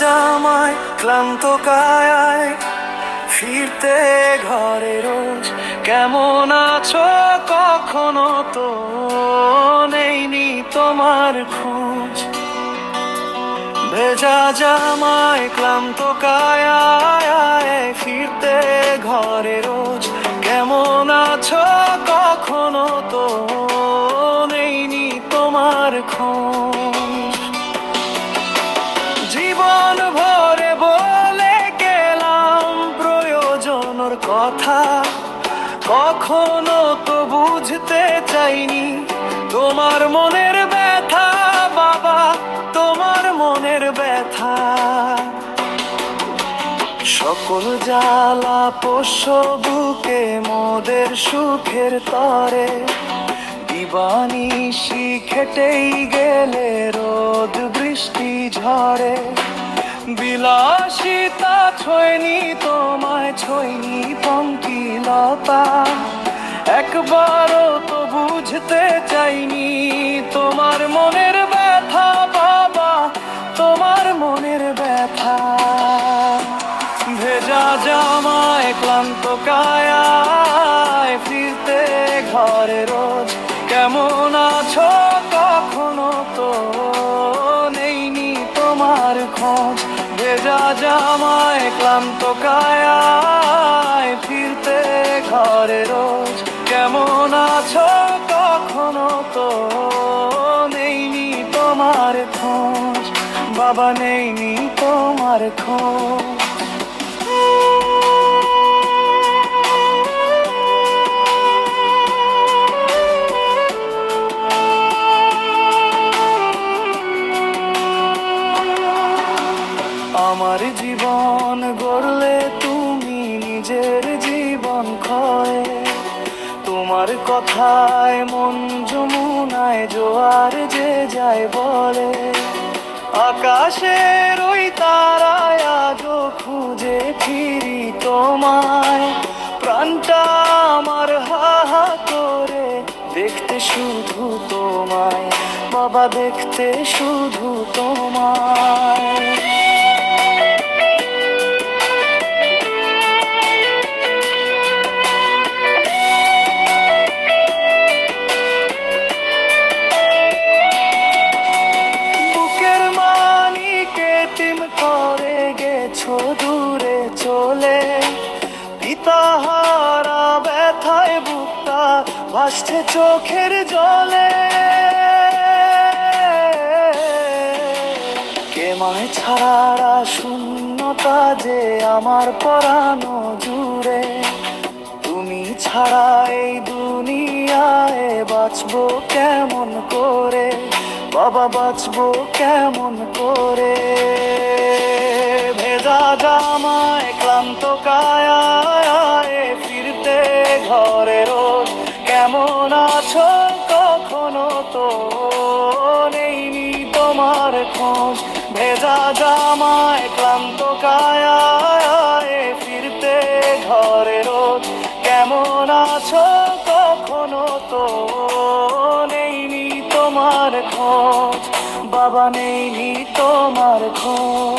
জামায় ক্লান্ত কায়ায় ফিরতে ঘরে রোজ। কেমন আছো কখনো তো নেইনি তোমার খোঁজ। ভেজা জামায় ক্লান্ত কায়ায় ফিরতে ঘরে রোজ। কেমন আছো কখনো তো নেইনি তোমার খোঁজ। জীবন ভরে বলে গেলাম প্রয়োজনের কথা, কখনো তো বুঝতে চাইনি তোমার মনের ব্যথা। বাবা, তোমার মনের ব্যথা। সকল জ্বালা পোষ্য বুকে মোদের সুখের তরে। দিবানিশি খেটেই গেলে রোদ বৃষ্টি ঝড়ে। বিলাসিতা ছোঁয়নি তোমায়, ছোঁয়নি পঙ্কিলতা। একবারও তো বুঝতে চাইনি তোমার মনের ব্যথা। বাবা, তোমার মনের ব্যথা। ভেজা জামায় ক্লান্ত কায়ায় ফিরতে ঘরে রোজ। কেমন আছো কখনো তো নেইনি তোমার খোঁজ। ভেজা জামায় ক্লান্ত কায়ায় ফিরতে ঘরে রোজ। কেমন আছো কখনো তো নেইনি তোমার খোঁজ। বাবা, নেইনি তোমার খোঁজ। আমার জীবন গড়লে তুমি নিজের জীবন ক্ষয়। তোমার কথায় মন যমুনায় জোয়ার যে যায় বলে। আকাশের ওই তারায় আজও খুঁজে ফিরি তোমায়। প্রাণটা আমার হা হা করে দেখতে শুধু তোমায়। বাবা, দেখতে শুধু তোমায়। করে গেছো দূরে চলে। পিতাহারা ব্যথায় বুকটা ভাসছে চোখের জলে। কে মায় ছাড়া শূন্যতা যে আমার পরানো জুড়ে। তুমি ছাড়া এই দুনিয়ায় বাঁচবো কেমন করে। বাবা, বাঁচবো কেমন করে। ভেজা জামায় ক্লান্ত কায়ায় ফিরতে ঘরে রোজ। কেমন আছো কখনো তো নেইনি তোমার খোঁজ। ভেজা জামায় ক্লান্ত কায়ায় ফিরতে ঘরে রোজ। কেমন আছো কখনো তো নেইনি তোমার খোঁজ। বাবা, নেইনি তোমার খোঁজ।